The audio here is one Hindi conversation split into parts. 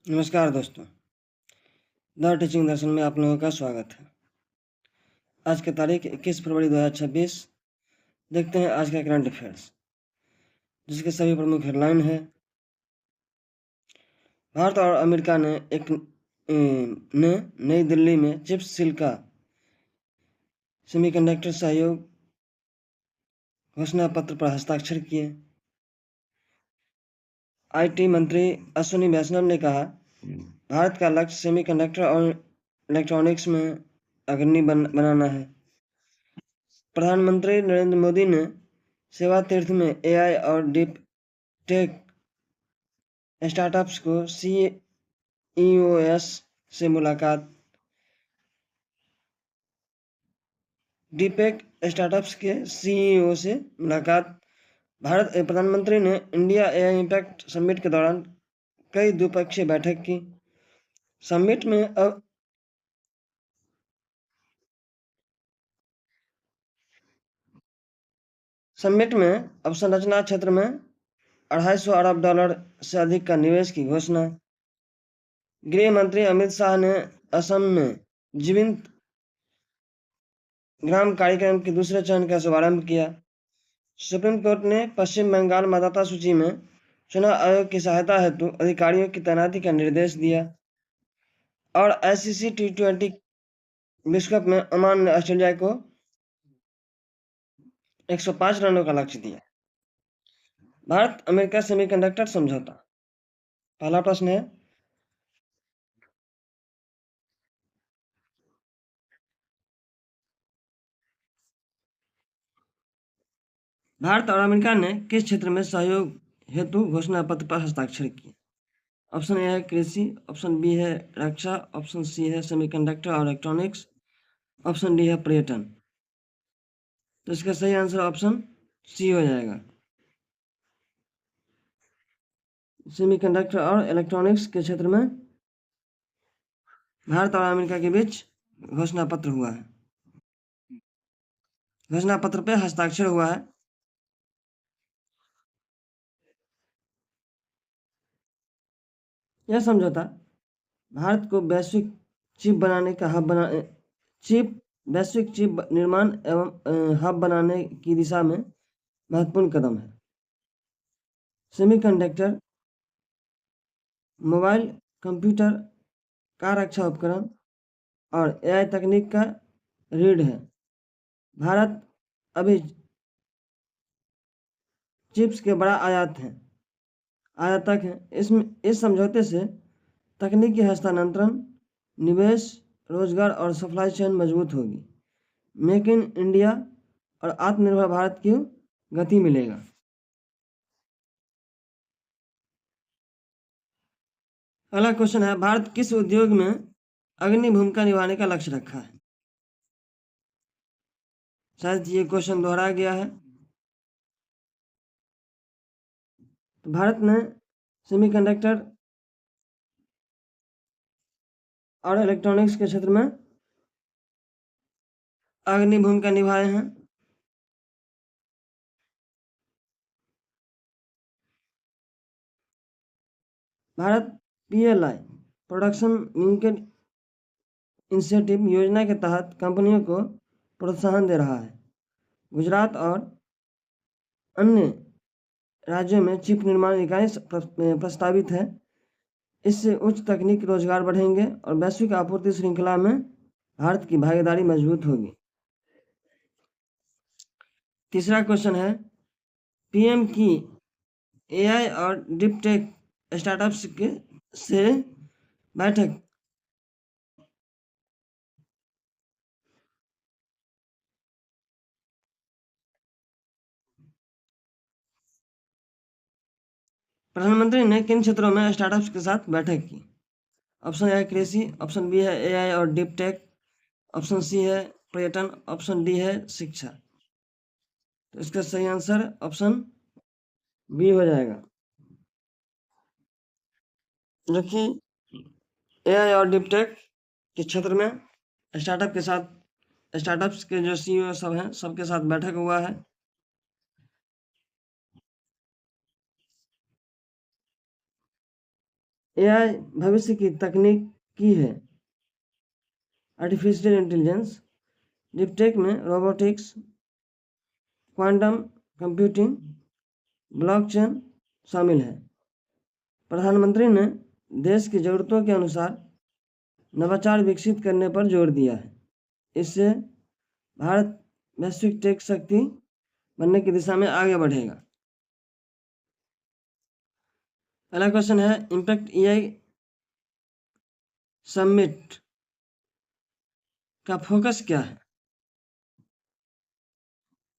नमस्कार दोस्तों, द टीचिंग दर्शन में आप लोगों का स्वागत है। आज की तारीख 21 फरवरी 2026। देखते हैं आज का करंट अफेयर्स, जिसके सभी प्रमुख हेडलाइन है। भारत और अमेरिका ने नई दिल्ली में चिप्स सील का सेमीकंडक्टर सहयोग घोषणा पत्र पर हस्ताक्षर किए। आईटी मंत्री अश्विनी वैष्णव ने कहा, भारत का लक्ष्य सेमीकंडक्टर और इलेक्ट्रॉनिक्स में अग्रणी बनाना है। प्रधानमंत्री नरेंद्र मोदी ने सेवा तीर्थ में एआई और डीप टेक स्टार्टअप्स को सीईओएस से मुलाकात। डीपेक स्टार्टअप्स के सीईओ से मुलाकात। प्रधानमंत्री ने इंडिया एआई इम्पैक्ट समिट के दौरान कई द्विपक्षीय बैठक की। समिट में अवसंरचना क्षेत्र में $250 अरब से अधिक का निवेश की घोषणा। गृह मंत्री अमित शाह ने असम में जीवंत ग्राम कार्यक्रम के दूसरे चरण का शुभारंभ किया। सुप्रीम कोर्ट ने पश्चिम बंगाल मतदाता सूची में चुनाव आयोग की सहायता हेतु अधिकारियों की तैनाती का निर्देश दिया। और आईसीसी T20 विश्व कप में ओमान ने ऑस्ट्रेलिया को 105 रनों का लक्ष्य दिया। भारत अमेरिका सेमीकंडक्टर समझौता। पहला प्रश्न है, भारत और अमेरिका ने किस क्षेत्र में सहयोग हेतु घोषणा पत्र पर हस्ताक्षर किए? ऑप्शन ए है कृषि, ऑप्शन बी है रक्षा, ऑप्शन सी है सेमीकंडक्टर और इलेक्ट्रॉनिक्स, ऑप्शन डी है पर्यटन। तो इसका सही आंसर ऑप्शन सी हो जाएगा। सेमीकंडक्टर और इलेक्ट्रॉनिक्स के क्षेत्र में भारत और अमेरिका के बीच घोषणा पत्र हुआ है। घोषणा पत्र पे हस्ताक्षर हुआ है। यह समझौता भारत को वैश्विक चिप निर्माण एवं हब बनाने की दिशा में महत्वपूर्ण कदम है। सेमीकंडक्टर, मोबाइल, कंप्यूटर, कार रक्षा उपकरण और एआई तकनीक का रीढ़ है। भारत अभी चिप्स के बड़ा आयातक है। इस समझौते से तकनीकी हस्तांतरण, निवेश, रोजगार और सप्लाई चेन मजबूत होगी। मेक इन इंडिया और आत्मनिर्भर भारत की गति मिलेगा। अगला क्वेश्चन है, भारत किस उद्योग में अग्रणी भूमिका निभाने का लक्ष्य रखा है? शायद ये क्वेश्चन दोहराया गया है। तो भारत ने सेमीकंडक्टर और इलेक्ट्रॉनिक्स के क्षेत्र में अग्रणी भूमिका निभाए हैं। Bharat PLI production linked incentive योजना के तहत कंपनियों को प्रोत्साहन दे रहा है। गुजरात और अन्य राज्यों में चिप निर्माण इकाई प्रस्तावित है। इससे उच्च तकनीक रोजगार बढ़ेंगे और वैश्विक आपूर्ति श्रृंखला में भारत की भागीदारी मजबूत होगी। तीसरा क्वेश्चन है, पीएम की एआई और डीप टेक स्टार्टअप्स से बैठक प्रधानमंत्री ने किन क्षेत्रों में स्टार्टअप्स के साथ बैठक की? ऑप्शन ए है कृषि, ऑप्शन बी है एआई और डीप टेक, ऑप्शन सी है पर्यटन, ऑप्शन डी है शिक्षा। तो इसका सही आंसर ऑप्शन बी हो जाएगा। देखिए, एआई और डीप टेक के क्षेत्र में स्टार्टअप्स के जो सीईओ सब हैं, सबके साथ बैठक हुआ है। एआई भविष्य की तकनीक की है। आर्टिफिशियल इंटेलिजेंस, डीप टेक में रोबोटिक्स, क्वांटम कंप्यूटिंग, ब्लॉकचेन शामिल है। प्रधानमंत्री ने देश की ज़रूरतों के अनुसार नवाचार विकसित करने पर जोर दिया है। इससे भारत वैश्विक टेक शक्ति बनने की दिशा में आगे बढ़ेगा। अगला क्वेश्चन है, इम्पैक्ट एआई समिट का फोकस क्या है?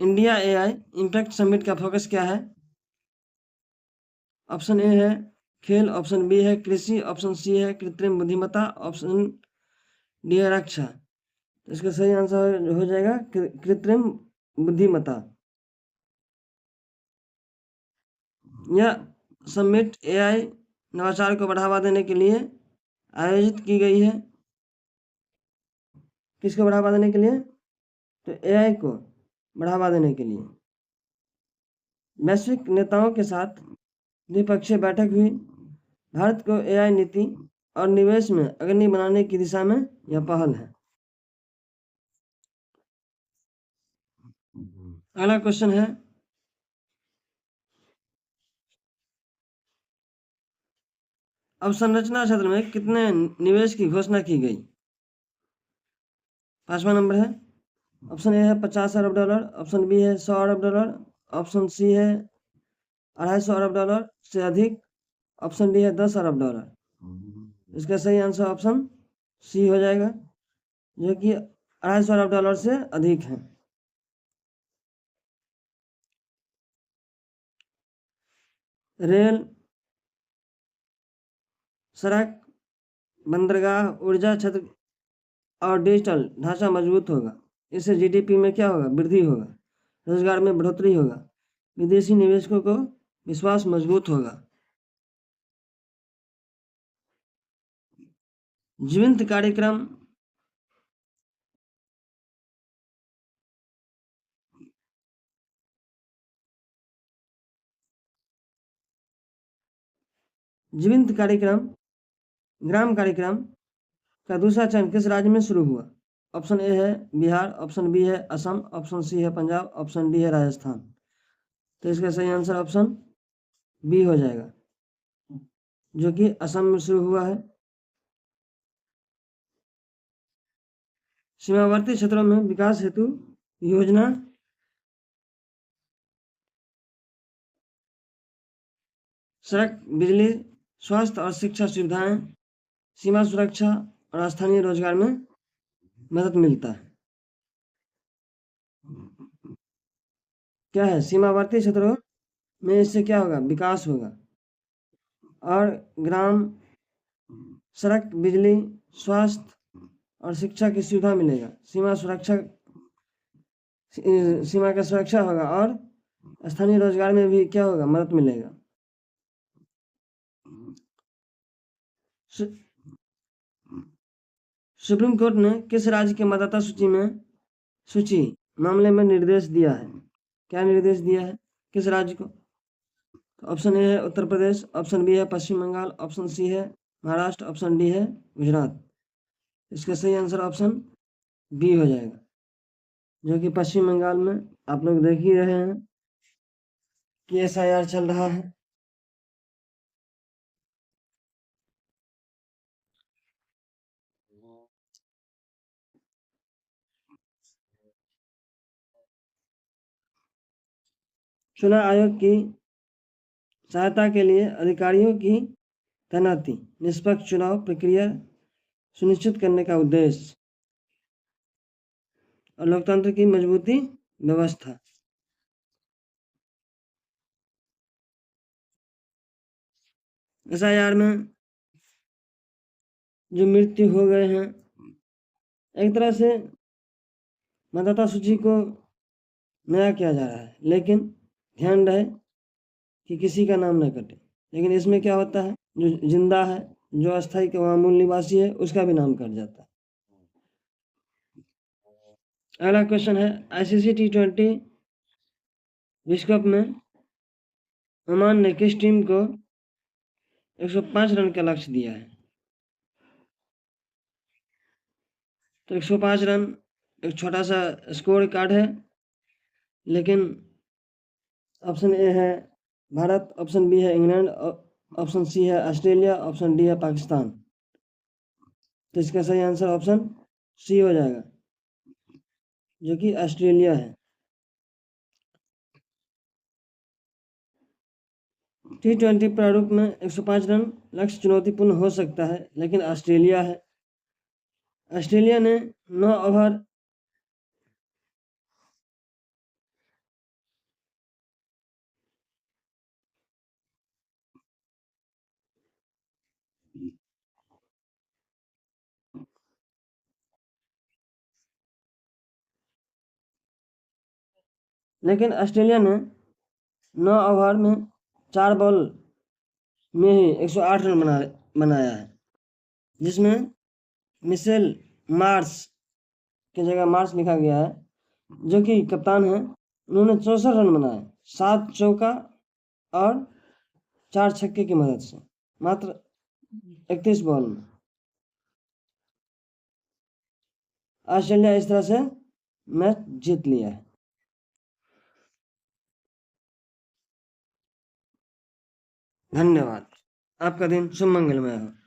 इंडिया एआई इम्पैक्ट समिट का फोकस क्या है? ऑप्शन ए है खेल, ऑप्शन बी है कृषि, ऑप्शन सी है कृत्रिम बुद्धिमत्ता, ऑप्शन डी है रक्षा। तो इसका सही आंसर हो जाएगा कृत्रिम बुद्धिमत्ता। यह समिट एआई नवाचार को बढ़ावा देने के लिए आयोजित की गई है। किसको बढ़ावा देने के लिए? तो एआई को बढ़ावा देने के लिए। वैश्विक नेताओं के साथ द्विपक्षीय बैठक हुई। भारत को एआई नीति और निवेश में अग्रणी बनाने की दिशा में यह पहल है। अगला क्वेश्चन है, अवसंरचना क्षेत्र में कितने निवेश की घोषणा की गई? 5वां नंबर है, ऑप्शन ए है 50 अरब डॉलर, ऑप्शन बी है 100 अरब डॉलर, ऑप्शन सी है 250 अरब डॉलर से अधिक, ऑप्शन डी है 10 अरब डॉलर। इसका सही आंसर ऑप्शन सी हो जाएगा, जो कि 250 अरब डॉलर से अधिक है। रेल, सड़क, बंदरगाह, ऊर्जा क्षेत्र और डिजिटल ढांचा मजबूत होगा। इससे जीडीपी में क्या होगा? वृद्धि होगा, रोजगार में बढ़ोतरी होगा, विदेशी निवेशकों को विश्वास मजबूत होगा। जीवंत कार्यक्रम, जीवंत कार्यक्रम ग्राम कार्यक्रम का दूसरा चरण किस राज्य में शुरू हुआ? ऑप्शन ए है बिहार, ऑप्शन बी है असम, ऑप्शन सी है पंजाब, ऑप्शन डी है राजस्थान। तो इसका सही आंसर ऑप्शन बी हो जाएगा, जो कि असम में शुरू हुआ है। सीमावर्ती क्षेत्रों में विकास हेतु योजना, सड़क, बिजली, स्वास्थ्य और शिक्षा सुविधाएं, सीमा सुरक्षा और स्थानीय रोजगार में मदद मिलता है। क्या है? सीमावर्ती क्षेत्रों में इससे क्या होगा? विकास होगा और ग्राम, सड़क, बिजली, स्वास्थ्य और शिक्षा की सुविधा मिलेगा। सीमा का सुरक्षा होगा और स्थानीय रोजगार में भी क्या होगा? मदद मिलेगा। सुप्रीम कोर्ट ने किस राज्य के मतदाता सूची मामले में निर्देश दिया है? क्या निर्देश दिया है? किस राज्य को? ऑप्शन ए है उत्तर प्रदेश, ऑप्शन बी है पश्चिम बंगाल, ऑप्शन सी है महाराष्ट्र, ऑप्शन डी है गुजरात। इसका सही आंसर ऑप्शन बी हो जाएगा, जो कि पश्चिम बंगाल में आप लोग देख ही रहे हैं कि एसआईआर चल रहा है। चुनाव आयोग की सहायता के लिए अधिकारियों की तैनाती, निष्पक्ष चुनाव प्रक्रिया सुनिश्चित करने का उद्देश्य और लोकतंत्र की मजबूती व्यवस्था। एसआईआर में जो मृत्यु हो गए हैं, एक तरह से मतदाता सूची को नया किया जा रहा है, लेकिन ध्यान रहे कि किसी का नाम न कटे। लेकिन इसमें क्या होता है, जो जिंदा है, जो अस्थायी का वहाँ मूल निवासी है, उसका भी नाम कट जाता है। अगला क्वेश्चन है, आईसीसी T20 विश्व कप में ओमान ने किस टीम को 105 रन का लक्ष्य दिया है। तो 105 रन एक छोटा सा स्कोर कार्ड है, लेकिन ऑप्शन ए है भारत, ऑप्शन बी है इंग्लैंड, ऑप्शन सी है ऑस्ट्रेलिया, ऑप्शन डी है पाकिस्तान। तो इसका सही आंसर ऑप्शन सी हो जाएगा, जो कि ऑस्ट्रेलिया है। T20 प्रारूप में 105 रन लक्ष्य चुनौतीपूर्ण हो सकता है, लेकिन ऑस्ट्रेलिया है। ऑस्ट्रेलिया ने 9 ओवर लेकिन ऑस्ट्रेलिया ने 9 ओवर में 4 बॉल में ही 108 रन बनाया है, जिसमें मिशेल मार्श की जगह मार्श लिखा गया है, जो कि कप्तान है। उन्होंने 64 रन बनाए, 7 चौका और 4 छक्के की मदद से, मात्र 31 बॉल में। ऑस्ट्रेलिया इस तरह से मैच जीत लिया है। धन्यवाद। आपका दिन शुभ मंगलमय हो।